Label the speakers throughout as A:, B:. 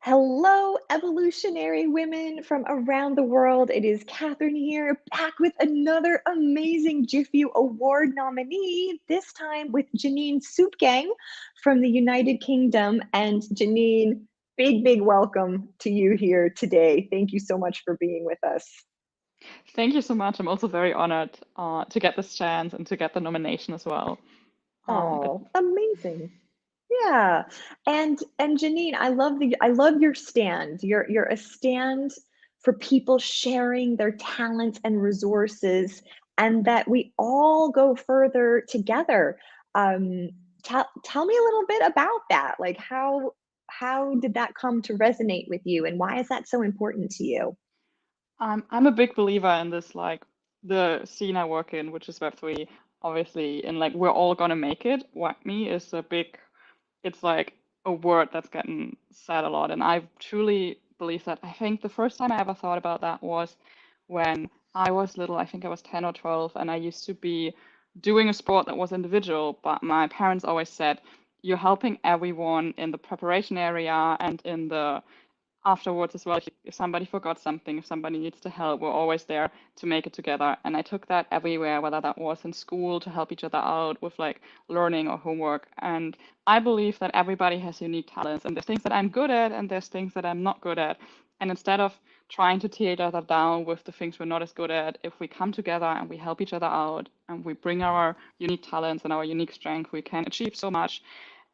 A: Hello, evolutionary women from around the world. It is Catherine here, back with another amazing GIFEW Award nominee, this time with Janine Subgang from the United Kingdom. And Janine, big welcome to you here today. Thank you so much for being with us.
B: Thank you so much. I'm also very honored to get this chance and to get the nomination as well. It,
A: Oh, amazing. Yeah. And Janine, I love your stand. You're a stand for people sharing their talents and resources and that we all go further together. Um, tell me a little bit about that. Like how did that come to resonate with you and why is that so important to you?
B: I'm a big believer in this, like the scene I work in, which is Web3, obviously, and like we're all gonna make it. WACME is a big, it's like a word that's getting said a lot, and I truly believe that. I think the first time I ever thought about that was when I was little. I think I was 10 or 12, and I used to be doing a sport that was individual, but my parents always said, you're helping everyone in the preparation area and in the afterwards as well. If somebody forgot something, if somebody needs to help, we're always there to make it together. And I took that everywhere, whether that was in school to help each other out with like learning or homework. And I believe that everybody has unique talents, and there's things that I'm good at, and there's things that I'm not good at. And instead of trying to tear each other down with the things we're not as good at, if we come together and we help each other out and we bring our unique talents and our unique strength, we can achieve so much.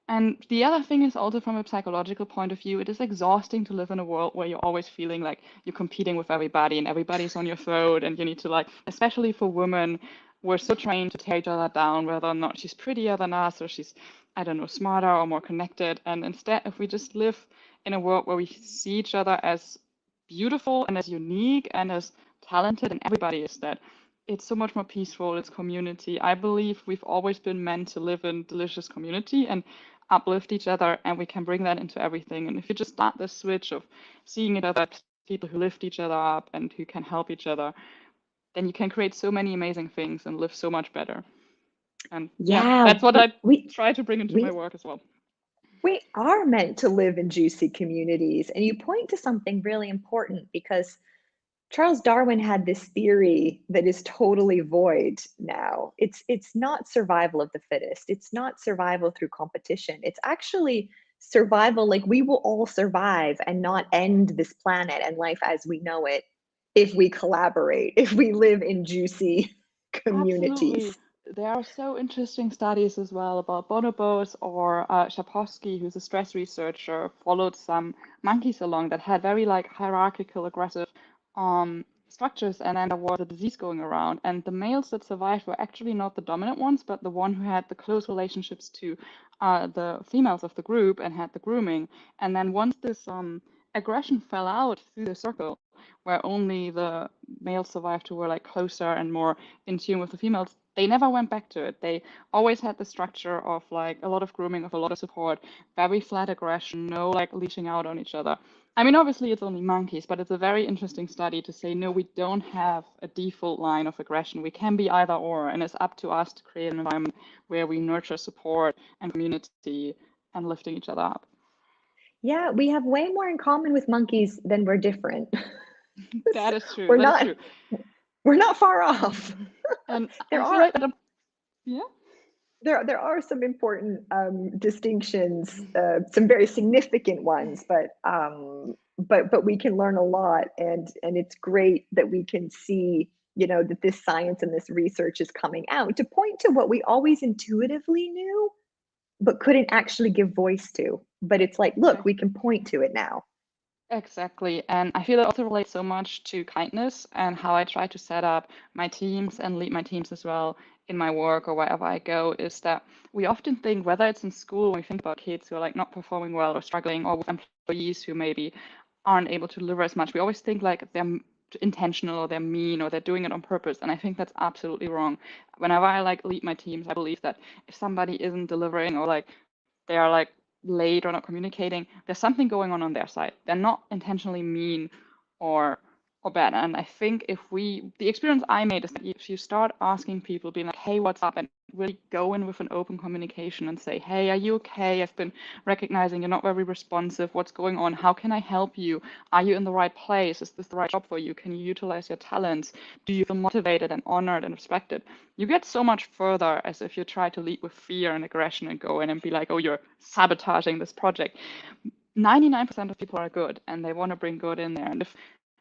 B: And the other thing is also from a psychological point of view, it is exhausting to live in a world where you're always feeling like you're competing with everybody and everybody's on your throat and you need to like, especially for women, we're so trained to tear each other down, whether or not she's prettier than us or she's, I don't know, smarter or more connected. And instead, if we just live in a world where we see each other as beautiful and as unique and as talented, and everybody is that, it's so much more peaceful. It's community. I believe we've always been meant to live in delicious community and uplift each other, and we can bring that into everything. And if you just start this switch of seeing it as people who lift each other up and who can help each other, then you can create so many amazing things and live so much better. And yeah,
A: Yeah,
B: that's what
A: we
B: I
A: we
B: try to bring into my
A: we
B: work as well.
A: we are meant to live in juicy communities. And you point to something really important because Charles Darwin had this theory that is totally void now. It's not survival of the fittest. It's not survival through competition. It's actually survival, like we will all survive and not end this planet and life as we know it if we collaborate, if we live in juicy
B: Absolutely.
A: communities.
B: There are so interesting studies as well about bonobos or Shaposky, who's a stress researcher, followed some monkeys along that had very like hierarchical, aggressive structures, and then there was a disease going around. And the males that survived were actually not the dominant ones, but the one who had the close relationships to the females of the group and had the grooming. And then once this aggression fell out through the circle, where only the males survived who were like closer and more in tune with the females, they never went back to it. They always had the structure of like a lot of grooming, of a lot of support, very flat aggression, no like leashing out on each other. I mean, obviously it's only monkeys, but it's a very interesting study to say, no, we don't have a default line of aggression. We can be either or, and it's up to us to create an environment where we nurture support and community and lifting each other up.
A: Yeah, we have way more in common with monkeys than we're different.
B: That is true.
A: we're
B: That is
A: not
B: true.
A: we're not far off.
B: And
A: there
B: I feel
A: are
B: like that, yeah.
A: there are some important distinctions, some very significant ones, but we can learn a lot, and it's great that we can see, you know, that this science and this research is coming out to point to what we always intuitively knew, but couldn't actually give voice to. But it's like, look, we can point to it now.
B: Exactly. And I feel it also relates so much to kindness and how I try to set up my teams and lead my teams as well in my work or wherever I go, is that we often think, whether it's in school, when we think about kids who are like not performing well or struggling, or with employees who maybe aren't able to deliver as much, we always think like they're intentional or they're mean or they're doing it on purpose. And I think that's absolutely wrong. Whenever I like lead my teams, I believe that if somebody isn't delivering or like they are like late or not communicating, there's something going on their side. They're not intentionally mean or or bad. And I think the experience I made is that if you start asking people, being like, hey, what's up? And really go in with an open communication and say, hey, are you okay? I've been recognizing you're not very responsive. What's going on? How can I help you? Are you in the right place? Is this the right job for you? Can you utilize your talents? Do you feel motivated and honored and respected? You get so much further as if you try to lead with fear and aggression and go in and be like, oh, you're sabotaging this project. 99% of people are good and they want to bring good in there. And if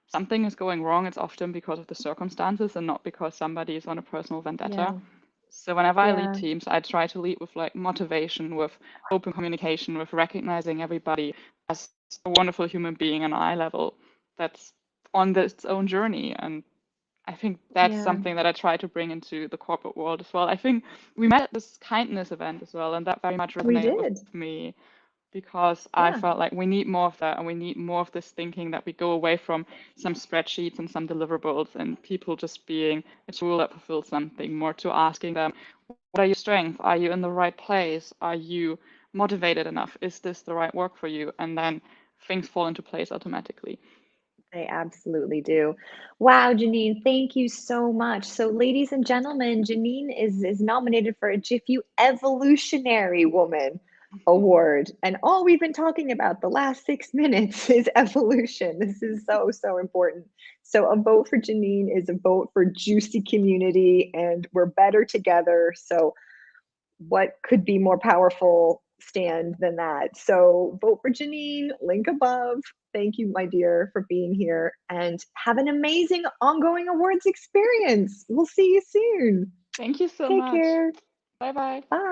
B: something is going wrong, it's often because of the circumstances and not because somebody is on a personal vendetta.
A: Yeah.
B: So whenever I lead
A: Yeah.
B: teams, I try to lead with like motivation, with open communication, with recognizing everybody as a wonderful human being on eye level that's on its own journey. And I think that's
A: Yeah.
B: something that I try to bring into the corporate world as well. I think we met at this kindness event as well, and that very much
A: We
B: resonated with
A: did.
B: me because I
A: Yeah.
B: felt like we need more of that and we need more of this thinking that we go away from some spreadsheets and some deliverables and people just being a tool that fulfills something, more to asking them, what are your strengths? Are you in the right place? Are you motivated enough? Is this the right work for you? And then things fall into place automatically.
A: They absolutely do. Wow, Janine, thank you so much. So, ladies and gentlemen, Janine is nominated for a GIFEW Evolutionary Woman Award. And all we've been talking about the last 6 minutes is evolution. This is so, so important. So, a vote for Janine is a vote for Juicy Community, and we're better together. So, what could be more powerful stand than that? So vote for Janine, link above. Thank you, my dear, for being here and have an amazing ongoing awards experience. We'll see you soon.
B: Thank you so
A: Take
B: much.
A: care.
B: Bye bye.
A: Bye.